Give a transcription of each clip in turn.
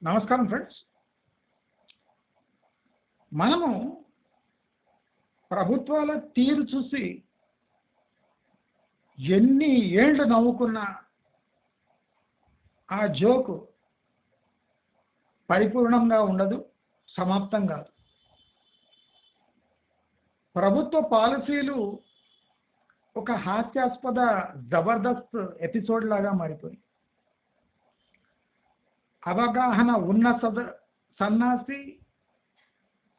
నమస్కారం ఫ్రెండ్స్. మనము ప్రభుత్వాల తీరు చూసి ఎన్ని ఏళ్ళు నవ్వుకున్నా ఆ జోకు పరిపూర్ణంగా ఉండదు, సమాప్తం కాదు. ప్రభుత్వ పాలసీలు ఒక హాస్యాస్పద జబర్దస్త్ ఎపిసోడ్ లాగా మారిపోయి అవగాహన ఉన్న సన్నాసి,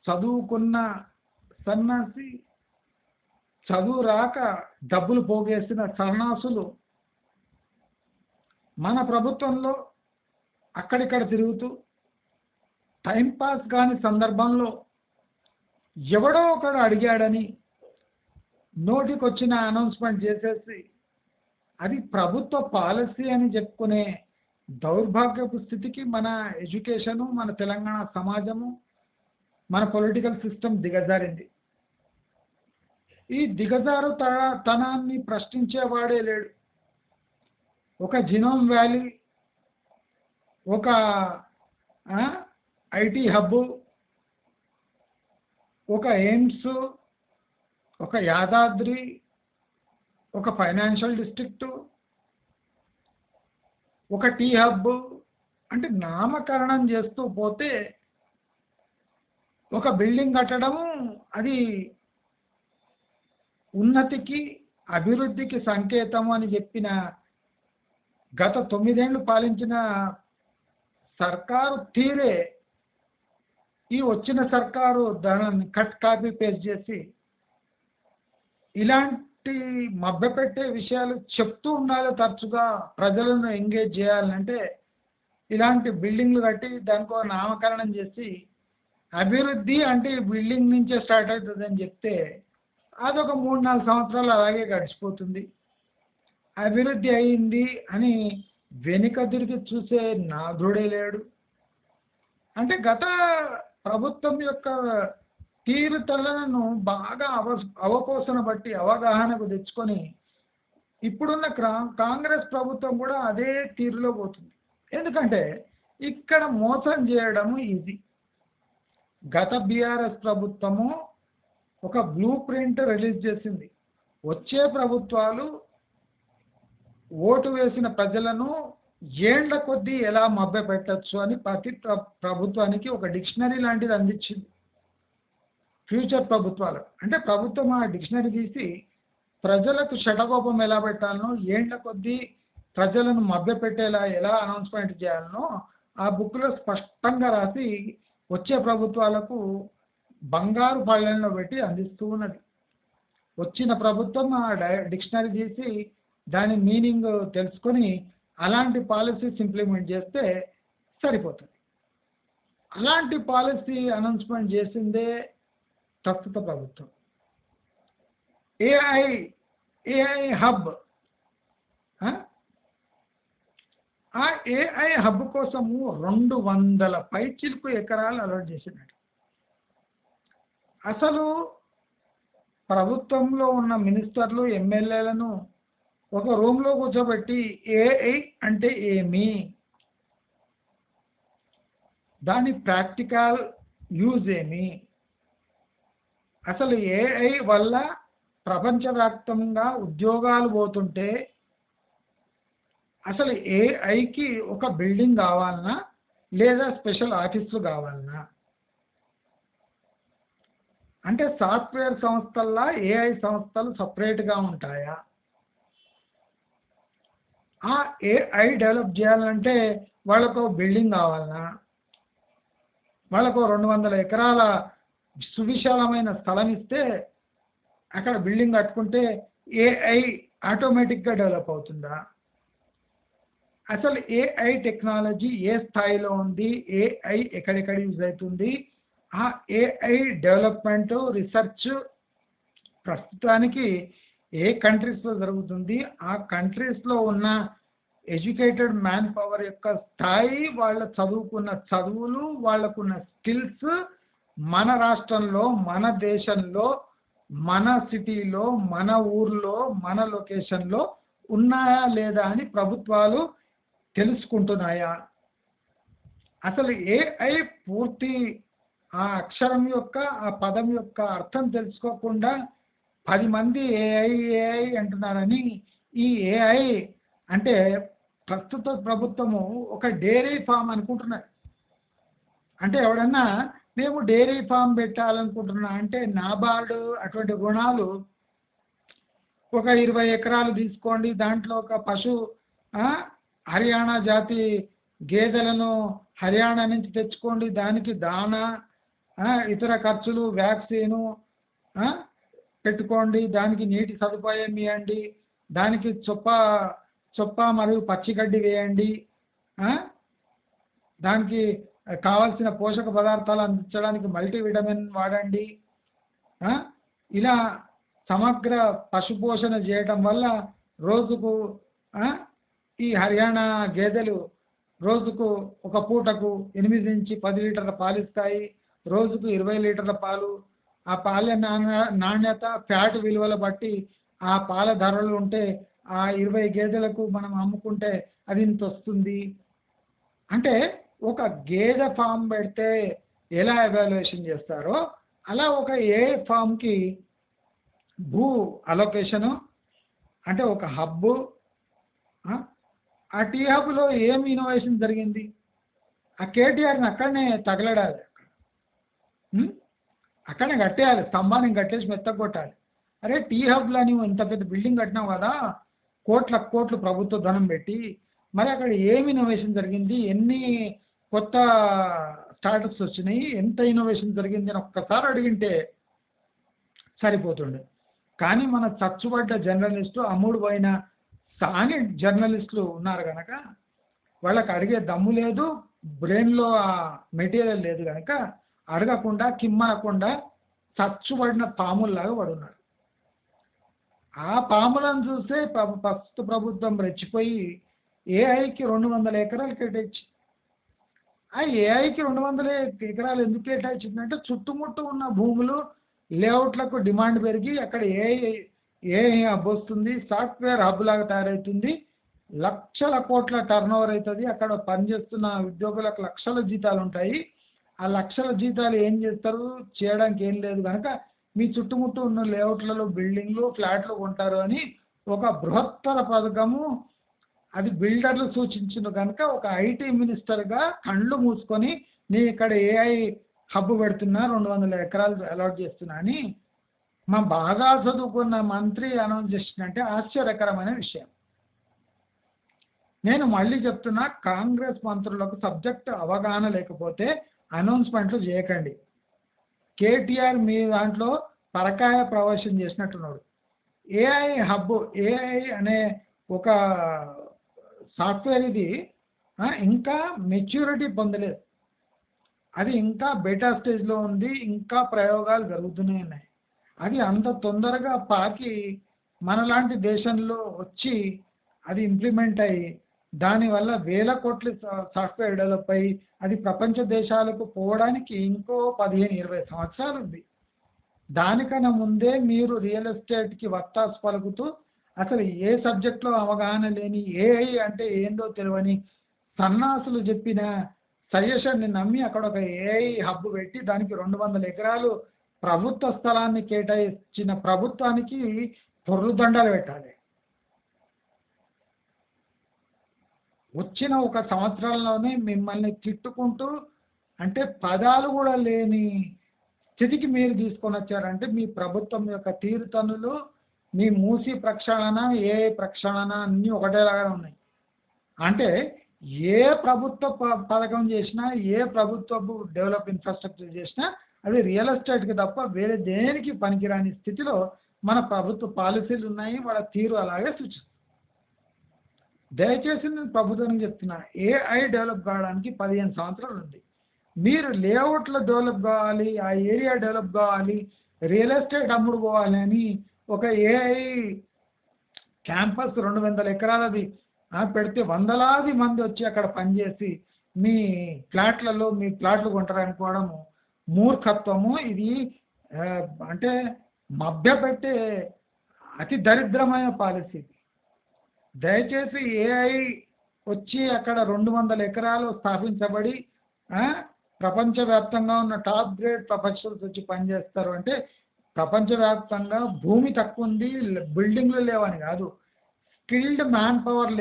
చదువుకున్న సన్నాసి, చదువు రాక డబ్బులు పోగేసిన సన్నాసులు మన ప్రభుత్వంలో అక్కడిక్కడ తిరుగుతూ టైంపాస్ కాని సందర్భంలో ఎవడో ఒకడు అడిగాడని నోటికొచ్చిన అనౌన్స్మెంట్ చేసేసి అది ప్రభుత్వ పాలసీ అని చెప్పుకునే దౌర్భాగ్యపు స్థితికి మన ఎడ్యుకేషను, మన తెలంగాణ సమాజము, మన పొలిటికల్ సిస్టమ్ దిగజారింది. ఈ దిగజారు తనాన్ని ప్రశ్నించేవాడే లేడు. ఒక జినోమ్ వ్యాలీ, ఒక ఐటీ హబ్బు, ఒక ఎయిమ్స్, ఒక యాదాద్రి, ఒక ఫైనాన్షియల్ డిస్ట్రిక్టు, ఒక టీ హబ్ అంటే నామకరణం చేస్తూ పోతే ఒక బిల్డింగ్ కట్టడము అది ఉన్నతికి, అభివృద్ధికి సంకేతం అని చెప్పిన గత 9 ఏళ్ళు పాలించిన సర్కారు తీరే ఈ వచ్చిన సర్కారు దానిని కట్ కాపీ పేస్ట్ చేసి ఇలాంటి మభ్యపెట్టే విషయాలు చెప్తూ ఉండాలి. తరచుగా ప్రజలను ఎంగేజ్ చేయాలంటే ఇలాంటి బిల్డింగ్లు కట్టి దానికో నామకరణం చేసి అభివృద్ధి అంటే ఈ బిల్డింగ్ నుంచే స్టార్ట్ అవుతుంది అని చెప్తే అదొక 3-4 సంవత్సరాలు అలాగే గడిచిపోతుంది. అభివృద్ధి అయింది అని వెనుక తిరిగి చూసే నాథుడే లేడు. అంటే గత ప్రభుత్వం యొక్క తీరుతలను బాగా అవపోసన బట్టి అవగాహనకు తెచ్చుకొని ఇప్పుడున్న కాంగ్రెస్ ప్రభుత్వం కూడా అదే తీరులో పోతుంది. ఎందుకంటే ఇక్కడ మోసం చేయడము ఈజీ. గత బీఆర్ఎస్ ప్రభుత్వము ఒక బ్లూ ప్రింట్ రిలీజ్ చేసింది. వచ్చే ప్రభుత్వాలు ఓటు వేసిన ప్రజలను ఏండ్ల కొద్దీ ఎలా మభ్యపెట్టచ్చు అని ప్రతి ప్రభుత్వానికి ఒక డిక్షనరీ లాంటిది అందించింది. ఫ్యూచర్ ప్రభుత్వాలు అంటే ప్రభుత్వం ఆ డిక్షనరీ తీసి ప్రజలకు శటకోపం ఎలా పెట్టాలనో, ఏండ్ల కొద్దీ ప్రజలను మభ్యపెట్టేలా ఎలా అనౌన్స్మెంట్ చేయాలనో ఆ బుక్లో స్పష్టంగా రాసి వచ్చే ప్రభుత్వాలకు బంగారు పళ్ళెంలో పెట్టి అందిస్తూ ఉన్నది. వచ్చిన ప్రభుత్వం ఆ డిక్షనరీ తీసి దాని మీనింగ్ తెలుసుకొని అలాంటి పాలసీస్ ఇంప్లిమెంట్ చేస్తే సరిపోతుంది. అలాంటి పాలసీ అనౌన్స్మెంట్ చేసిందే ప్రస్తుత ప్రభుత్వం. ఏఐ హబ్, ఆ ఏఐ హబ్ కోసము 200 పైచిలుకు ఎకరాలు అలాట్ చేసినట్టు. అసలు ప్రభుత్వంలో ఉన్న మినిస్టర్లు, ఎమ్మెల్యేలను ఒక రూమ్లో కూర్చోబెట్టి ఏఐ అంటే ఏమి, దాని ప్రాక్టికల్ యూజ్ ఏమి, అసలు ఏఐ వల్ల ప్రపంచవ్యాప్తంగా ఉద్యోగాలు పోతుంటే అసలు ఏఐకి ఒక బిల్డింగ్ కావాలన్నా లేదా స్పెషల్ ఆఫీసులు కావాలన్నా, అంటే సాఫ్ట్వేర్ సంస్థల్లో ఏఐ సంస్థలు సపరేట్గా ఉంటాయా, ఆ ఏఐ డెవలప్ చేయాలంటే వాళ్ళకు బిల్డింగ్ కావాలన్నా, వాళ్ళకు 200 ఎకరాల సువిశాలమైన స్థలం ఇస్తే అక్కడ బిల్డింగ్ కట్టుకుంటే ఏఐ ఆటోమేటిక్గా డెవలప్ అవుతుందా, అసలు ఏఐ టెక్నాలజీ ఏ స్థాయిలో ఉంది, ఏఐ ఎక్కడెక్కడ యూజ్ అవుతుంది, ఆ ఏఐ డెవలప్మెంట్ రీసెర్చ్ ప్రస్తుతానికి ఏ కంట్రీస్లో జరుగుతుంది, ఆ కంట్రీస్లో ఉన్న ఎడ్యుకేటెడ్ మ్యాన్ పవర్ యొక్క స్థాయి, వాళ్ళ చదువుకున్న చదువులు, వాళ్ళకున్న స్కిల్స్ మన రాష్ట్రంలో, మన దేశంలో, మన సిటీలో, మన ఊర్లో, మన లొకేషన్లో ఉన్నాయా లేదా అని ప్రభుత్వాలు తెలుసుకుంటున్నాయా? అసలు ఏఐ పూర్తి ఆ అక్షరం యొక్క ఆ పదం యొక్క అర్థం తెలుసుకోకుండా 10 మంది ఏఐ ఏఐ అంటున్నారని ఈ ఏఐ అంటే ప్రస్తుత ప్రభుత్వము ఒక డైరీ ఫామ్ అనుకుంటున్నారు. అంటే ఎవడన్నా మేము డైరీ ఫామ్ పెట్టాలనుకుంటున్నా అంటే నాబార్డు అటువంటి రుణాలు ఒక 20 ఎకరాలు తీసుకోండి, దాంట్లో ఒక ఆ, హర్యానా జాతి గేదెలను హర్యానా నుంచి తెచ్చుకోండి, దానికి దానా ఇతర ఖర్చులు వ్యాక్సిను పెట్టుకోండి, దానికి నీటి సదుపాయం ఇవ్వండి, దానికి చొప్ప మరియు పచ్చిగడ్డి వేయండి, దానికి కావాల్సిన పోషక పదార్థాలు అందించడానికి మల్టీవిటమిన్ వాడండి. ఇలా సమగ్ర పశుపోషణ చేయడం వల్ల రోజుకు ఈ హర్యానా గేదెలు రోజుకు ఒక పూటకు 8 నుంచి 10 లీటర్ల పాలు ఇస్తాయి, రోజుకు 20 లీటర్ల పాలు. ఆ పాల నాణ్యత ఫ్యాట్ విలువల బట్టి ఆ పాల ధరలు ఉంటే ఆ 20 గేదెలకు మనం అమ్ముకుంటే అది ఇంత వస్తుంది. అంటే ఒక గేదె ఫామ్ పెడితే ఎలా ఎవాల్యుయేషన్ చేస్తారో అలా ఒక ఏ ఫామ్కి భూ అలొకేషను అంటే ఒక హబ్బు. ఆ టీ హబ్లో ఏం ఇన్నోవేషన్ జరిగింది? ఆ కేటీఆర్ని అక్కడనే తగలడాలి, అక్కడనే కట్టేయాలి, స్తంభాన్ని కట్టేసి మెత్తగొట్టాలి. అరే టీ హబ్లో నువ్వు ఇంత పెద్ద బిల్డింగ్ కట్టినావు కదా, కోట్లు ప్రభుత్వ ధనం పెట్టి, మరి అక్కడ ఏమి ఇన్నోవేషన్ జరిగింది, ఎన్ని కొత్త స్టార్టప్స్ వచ్చినాయి, ఎంత ఇన్నోవేషన్ జరిగింది అని ఒక్కసారి అడిగింటే సరిపోతుండే. కానీ మన చచ్చుబడ్డ జర్నలిస్టు అమ్ముడు పోయిన సాని జర్నలిస్టులు ఉన్నారు కనుక వాళ్ళకి అడిగే దమ్ము లేదు, బ్రెయిన్లో ఆ మెటీరియల్ లేదు కనుక అడగకుండా కిమ్మనకుండా చచ్చుబడిన పాముల్లాగా పడున్నారు. ఆ పాములను చూస్తే ప్రస్తుత ప్రభుత్వం రెచ్చిపోయి ఏఐకి 200 ఎకరాలు కేటాయించి, ఆ ఏఐకి 200 ఎకరాలు ఎందుకు కేటాయించిందంటే చుట్టుముట్టు ఉన్న భూములు లేఅవుట్లకు డిమాండ్ పెరిగి అక్కడ ఏఐ హబ్ వస్తుంది, సాఫ్ట్వేర్ హబ్ లాగా తయారవుతుంది, లక్షల కోట్ల టర్నోవర్ అవుతుంది, అక్కడ పనిచేస్తున్న ఉద్యోగులకు లక్షల జీతాలు ఉంటాయి. ఆ లక్షల జీతాలు ఏం చేస్తారు, చేయడానికి ఏం లేదు కనుక మీ చుట్టుముట్టు ఉన్న లేఅవుట్లలో బిల్డింగ్లు ఫ్లాట్లు కొంటారు అని ఒక బృహత్తర పథకము అది బిల్డర్లు సూచించిన కనుక ఒక ఐటీ మినిస్టర్గా కళ్ళు మూసుకొని నేను ఇక్కడ ఏఐ హబ్ పెడుతున్నా 200 ఎకరాలు అలాట్ చేస్తున్నా అని మా బాగా చదువుకున్న మంత్రి అనౌన్స్ చేసినంటే ఆశ్చర్యకరమైన విషయం. నేను మళ్ళీ చెప్తున్నా, కాంగ్రెస్ మంత్రులకు సబ్జెక్ట్ అవగాహన లేకపోతే అనౌన్స్మెంట్లు చేయకండి. కేటీఆర్ మీ దాంట్లో పరకాయ ప్రవేశం చేసినట్టున్నాడు. ఏఐ హబ్, ఏఐ అనే ఒక సాఫ్ట్వేర్ ఇది ఇంకా మెచ్యూరిటీ పొందలేదు, అది ఇంకా బెటా స్టేజ్లో ఉంది, ఇంకా ప్రయోగాలు జరుగుతూనే ఉన్నాయి. అది అంత తొందరగా పాకి మనలాంటి దేశంలో వచ్చి అది ఇంప్లిమెంట్ అయ్యి దానివల్ల వేల కోట్ల సాఫ్ట్వేర్ డెవలప్ అయ్యి అది ప్రపంచ దేశాలకు పోవడానికి ఇంకో 15-20 సంవత్సరాలు ఉంది. దానికన్నా ముందే మీరు రియల్ ఎస్టేట్కి వత్తాసు పలుకుతూ అసలు ఏ సబ్జెక్ట్లో అవగాహన లేని ఏఐ అంటే ఏందో తెలియని సన్నాసులు చెప్పిన సజెషన్ని నమ్మి అక్కడ ఒక ఏఐ హబ్ పెట్టి దానికి 200 ఎకరాలు ప్రభుత్వ స్థలాన్ని కేటాయించిన ప్రభుత్వానికి పొర్రుదండాలు పెట్టాలి. వచ్చిన ఒక సంవత్సరంలోనే మిమ్మల్ని తిట్టుకుంటూ అంటే పదాలు కూడా లేని స్థితికి మీరు తీసుకొని వచ్చారంటే మీ ప్రభుత్వం యొక్క తీరుతనులు, మీ మూసి ప్రక్షాళన, ఏఐ ప్రక్షాళన అన్నీ ఒకటేలాగా ఉన్నాయి. అంటే ఏ ప్రభుత్వ పథకం చేసినా, ఏ ప్రభుత్వపు డెవలప్ ఇన్ఫ్రాస్ట్రక్చర్ చేసినా అది రియల్ ఎస్టేట్కి తప్ప వేరే దేనికి పనికిరాని స్థితిలో మన ప్రభుత్వ పాలసీలు ఉన్నాయి, వాళ్ళ తీరు అలాగే సూచిస్తుంది. దయచేసి నేను ప్రభుత్వానికి చెప్తున్నా, ఏఐ డెవలప్ కావడానికి 15 సంవత్సరాలు ఉంది. మీరు లేఅవుట్లో డెవలప్ కావాలి, ఆ ఏరియా డెవలప్ కావాలి, రియల్ ఎస్టేట్ అమ్ముడు పోవాలి అని ఒక ఏఐ క్యాంపస్ 200 ఎకరాలది పెడితే వందలాది మంది వచ్చి అక్కడ పనిచేసి మీ ఫ్లాట్లు కొంటారనుకోవడము మూర్ఖత్వము. ఇది అంటే మభ్యపెట్టే అతి దరిద్రమైన పాలసీ. దయచేసి ఏఐ వచ్చి అక్కడ 200 ఎకరాలు స్థాపించబడి ప్రపంచవ్యాప్తంగా ఉన్న టాప్ గ్రేడ్ ప్రొఫెషనల్స్ వచ్చి పనిచేస్తారు అంటే ప్రపంచవ్యాప్తంగా భూమి తక్కువ ఉంది, బిల్డింగ్లు లేవని కాదు. స్కిల్డ్ మ్యాన్ పవర్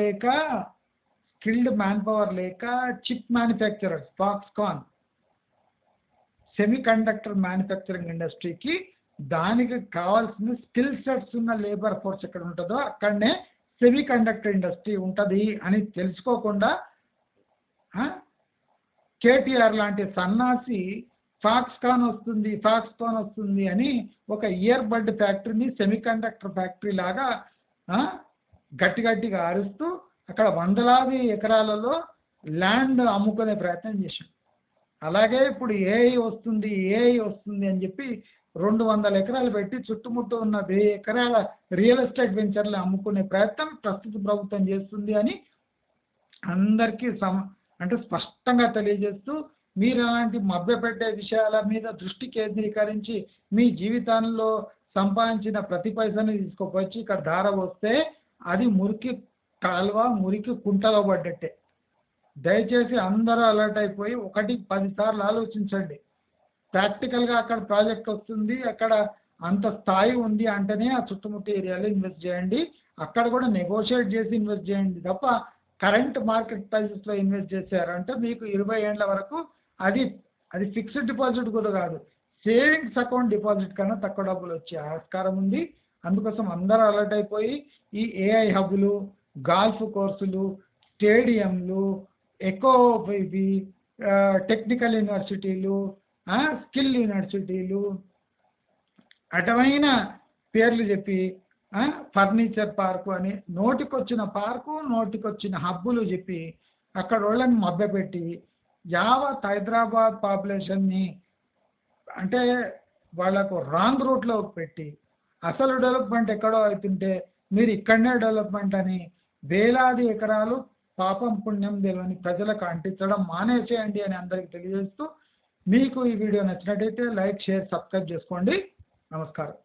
లేక chip manufacturers, Foxconn semi conductor manufacturing ఇండస్ట్రీకి దానికి కావాల్సిన స్కిల్ సెట్స్ ఉన్న లేబర్ ఫోర్స్ ఎక్కడ ఉంటుందో అక్కడనే సెమీ కండక్టర్ ఇండస్ట్రీ ఉంటుంది అని తెలుసుకోకుండా కేటీఆర్ లాంటి సన్నాసి ఫాక్స్కాన్ వస్తుంది అని ఒక ఇయర్ బడ్ ఫ్యాక్టరీని సెమీ కండక్టర్ ఫ్యాక్టరీ లాగా గట్టిగా అరుస్తూ అక్కడ వందలాది ఎకరాలలో ల్యాండ్ అమ్ముకునే ప్రయత్నం చేశాం. అలాగే ఇప్పుడు ఏఐ వస్తుంది అని చెప్పి 200 ఎకరాలు పెట్టి చుట్టుముట్టు ఉన్న 1000 ఎకరాల రియల్ ఎస్టేట్ వెంచర్లు అమ్ముకునే ప్రయత్నం ప్రస్తుత ప్రభుత్వం చేస్తుంది అని అందరికీ అంటే స్పష్టంగా తెలియజేస్తూ మీరు అలాంటి మభ్యపెట్టే విషయాల మీద దృష్టి కేంద్రీకరించి మీ జీవితంలో సంపాదించిన ప్రతి పైసని తీసుకుపోయి ఇక్కడ ధార వస్తే అది మురికి కాలువ, మురికి కుంటలో పడ్డట్టే. దయచేసి అందరూ అలర్ట్ అయిపోయి 1-10 సార్లు ఆలోచించండి. ప్రాక్టికల్గా అక్కడ ప్రాజెక్ట్ వస్తుంది, అక్కడ అంత స్థాయి ఉంది అంటేనే ఆ చుట్టుముట్టు ఏరియాలో ఇన్వెస్ట్ చేయండి. అక్కడ కూడా నెగోషియేట్ చేసి ఇన్వెస్ట్ చేయండి తప్ప కరెంట్ మార్కెట్ ప్రైసెస్లో ఇన్వెస్ట్ చేశారంటే మీకు 20 ఏళ్ళ వరకు అది ఫిక్స్డ్ డిపాజిట్ కూడా కాదు, సేవింగ్స్ అకౌంట్ డిపాజిట్ కన్నా తక్కువ డబ్బులు వచ్చే ఆస్కారం ఉంది. అందుకోసం అందరూ అలర్ట్ అయిపోయి ఈ ఏఐ హబ్బులు, గాల్ఫ్ కోర్సులు, స్టేడియంలు, టెక్నికల్ యూనివర్సిటీలు, స్కిల్ యూనివర్సిటీలు అటవైన పేర్లు చెప్పి ఫర్నిచర్ పార్కు అని నోటికొచ్చిన హబ్బులు చెప్పి అక్కడ వాళ్ళని మభ్యపెట్టి యావత్ హైదరాబాద్ పాపులేషన్ని అంటే వాళ్ళకు రాంగ్ రూట్లో పెట్టి అసలు డెవలప్మెంట్ ఎక్కడో అవుతుంటే మీరు ఇక్కడనే డెవలప్మెంట్ అని వేలాది ఎకరాలు పాపం పుణ్యం తెలియని ప్రజలకు అంటించడం మానేసేయండి అని అందరికీ తెలియజేస్తూ మీకు ఈ వీడియో నచ్చినట్టయితే లైక్, షేర్, సబ్స్క్రైబ్ చేసుకోండి. నమస్కారం.